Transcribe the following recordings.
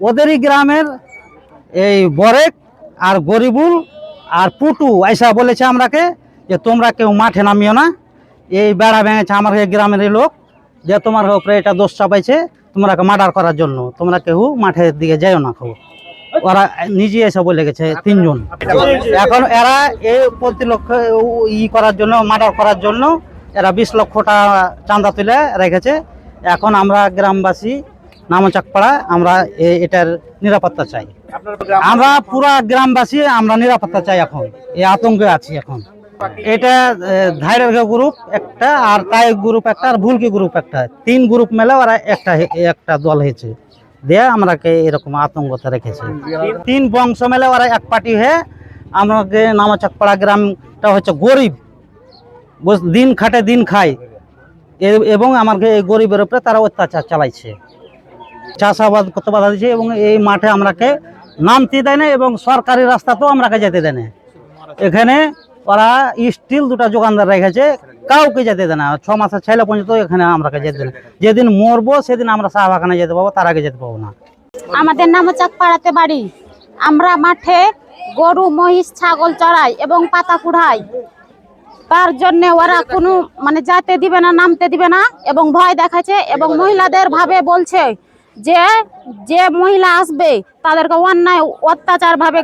ওদেরই গ্রামের এই বরেক আর গরিবুল আর পুটু আইসা বলেছে আমরাকে যে তোমরা কেউ মাঠে নামিও না, এই বেড়া ভেঙেছে আমার এই গ্রামের লোক, যে তোমার উপরে এটা দোষ চাপাইছে তোমরাকে মার্ডার করার জন্য, তোমরা কেউ মাঠের দিকে যাইও না। খবর ওরা নিজে এসে বলে গেছে 3 জন। এখন এরা এই প্রতিলক্ষ করার জন্য, মার্ডার করার জন্য এরা 20 লক্ষ টাকা চাঁদা তুলে রেখেছে। এখন আমরা গ্রামবাসী নামচাকপাড়া আমরা এটার নিরাপত্তা চাই। আমরা পুরা গ্রামবাসী আমরা নিরাপত্তা চাই। এখন এই আতঙ্কে আছি। এখন এটা ধাইরের গ্রুপ একটা, আর তাই গ্রুপ একটা, আর ভুলকি গ্রুপ একটা, 3 গ্রুপ মেলে ওরা একটা দল হয়েছে দিয়ে আমরাকে এরকম আতঙ্কতে রেখেছে। 3 বংশ মেলে ওরা এক পার্টি হয়ে আমাকে নামচাকপাড়া গ্রামটা হচ্ছে গরিব, দিন খাটে দিন খায়, এবং আমাকে এই গরিবের উপরে তারা অত্যাচার চালাইছে, চাষাবাদ করতে বাধা দিচ্ছে, এবং এই মাঠে আমরাকে নামতে দেয় না, এবং সরকারি রাস্তাতেও আমরাকে যেতে দেয় না। এখানে ওরা স্টিল 2টা দোকানদার রেখেছে, কাউকে যেতে দেয় না। 6 মাসের ছেলে পর্যন্ত এখানে আমরাকে যেতে দেয় না। যেদিন মরবো সেদিন আমরা চা বাগানে যেতে পাবো, তার আগে যেতে পাবো না। আমাদের নামচাকপাড়াতে বাড়ি। আমরা মাঠে গরু, মহিষ, ছাগল চড়াই এবং পাতা কুড়াই। তার জন্য ওরা কোনো যেতে দিবে না, নামতে দিবে না, এবং ভয় দেখাচ্ছে, এবং মহিলাদের ভাবে বলছে যে যে মহিলা আসবে তাদেরকে অন্যায় অত্যাচার ভাবে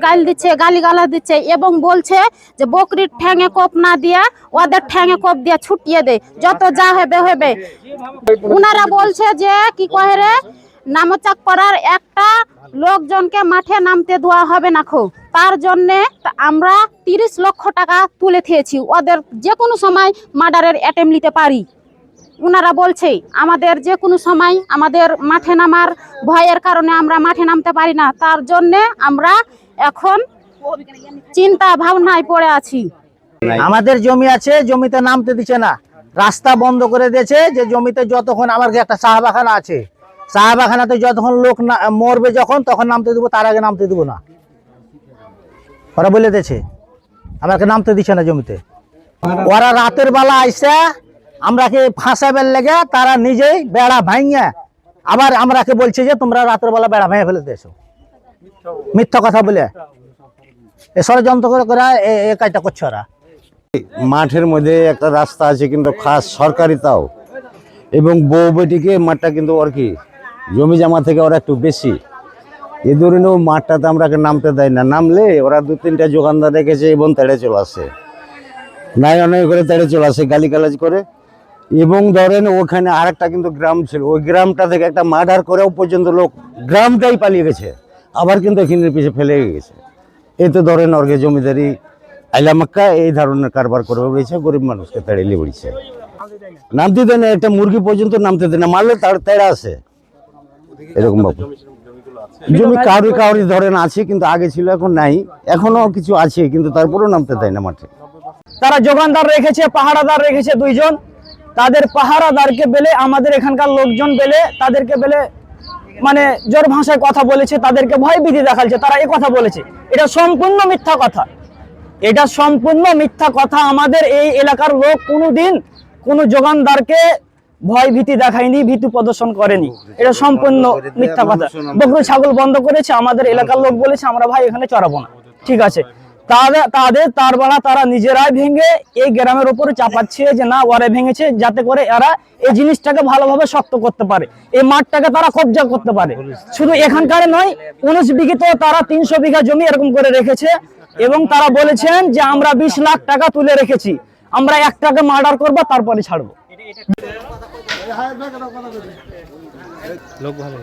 গালিগালাজ দিচ্ছে, এবং বলছে যে বকরির ঠ্যাঙে কোপ না দিয়া ওদের ঠ্যাঙে কোপ দিয়ে ছুটিয়ে দে, যত যা হবে হবে। উনারা বলছে যে কি কহে রে, নামচাকপাড়ার একটা লোকজনকে মাঠে নামতে দেওয়া হবে না। তার জন্যে আমরা 30 লক্ষ টাকা তুলে দিয়েছি, ওদের যে কোনো সময় মার্ডারের অ্যাটেম্প নিতে পারি। উনারা বলছে আমাদের যে কোনো সময় আমাদের মাঠে নামার ভয়ের কারণে আমরা মাঠে নামতে পারি না। তার জন্যে আমরা এখন চিন্তা ভাবনায় পড়ে আছি। আমাদের জমি আছে, জমিতে নামতে দিচ্ছে না, রাস্তা বন্ধ করে দিয়েছে। যে জমিতে যতক্ষণ আমার একটা চা বাগান আছে, চা বাগানাতে যতক্ষণ লোক মরবে যখন তখন নামতে দেবো, তার আগে নামতে দেবো না। ওরা বলে দিয়েছে আমাকে নামতে দিচ্ছে না জমিতে। ওরা রাতের বেলা আইসা আমরাকে ফাঁসাবের লেগে তারা নিজেই বেড়া ভাঙিয়া আবার আমরাকে বলছে যে তোমরা রাতের বেলা বেড়া ভেঙে ফেলে দিয়েছো, মিথ্যা কথা বলে এ ষড়যন্ত্র করে এ কাজটা করছে ওরা। মাঠের মধ্যে একটা রাস্তা আছে কিন্তু খাস সরকারি, তাও এবং বউ বেটিকে মাঠটা কিন্তু ওর কি জমি জমা থেকে ওরা একটু বেশি, এ ধরনের মাঠটাতে আমরাকে নামতে দেয় না। নামলে ওরা 2-3টা দোকানদার রেখেছে এবং তেড়ে চলে আসে, নাই অনেক করে তেড়ে চলে আসে, গালিগালাজ করে। এবং ধরেন ওখানে আরেকটা কিন্তু গ্রাম ছিল, ওই গ্রামটা থেকে একটা মার্ডার করেও পর্যন্ত লোক গ্রামটাই পালিয়ে গেছে, আবার কিন্তু এখানের পিছিয়ে ফেলে গেছে। এই তো ধরেন ওর জমিদারি আইলামাক্কা এই ধরনের কারবার করে বেড়েছে, গরিব মানুষকে তেড়ে বেড়েছে, নামতে দেয় না। একটা মুরগি পর্যন্ত নামতে দেয় না, মারলে তার তেড়া আছে এরকম ভাবে। জমি কাউরি ধরেন আছে, কিন্তু আগে ছিল, এখন নাই, এখনো কিছু আছে, কিন্তু তারপরেও নামতে দেয় না মাঠে। তারা যোগানদার রেখেছে, পাহারাদার রেখেছে 2 জন। তাদের পাহারাদারকে বেলে আমাদের এখানকার লোকজন বেলে তাদেরকে বেলে জোর ভাষায় কথা বলেছে, তাদেরকে ভয় ভীতি দেখাচ্ছে। তারা এই কথা বলেছে, এটা সম্পূর্ণ মিথ্যা কথা। এটা সম্পূর্ণ মিথ্যা কথা। আমাদের এই এলাকার লোক কোনোদিন কোনো যোগানদারকে ভয় ভীতি দেখায়নি, ভীতি প্রদর্শন করেনি। এটা সম্পূর্ণ মিথ্যা কথা। বকরি ছাগল বন্ধ করেছে আমাদের এলাকার লোক, বলেছে আমরা ভাই এখানে চড়াবো না। ঠিক আছে, তার বেলা তারা নিজেরাই ভেঙে এই গ্রামের উপরে চাপাচ্ছে যে না ওরা ভেঙেছে, যাতে করে এরা এই জিনিসটাকে ভালোভাবে শক্ত করতে পারে, এই মাঠটাকে তারা কবজা করতে পারে। শুধু এখানকার নয়, 19 বিঘিত তারা 300 বিঘা জমি এরকম করে রেখেছে, এবং তারা বলেছেন যে আমরা 20 লাখ টাকা তুলে রেখেছি, আমরা একটাকে মার্ডার করবো তারপরে ছাড়বো। লোক ভালো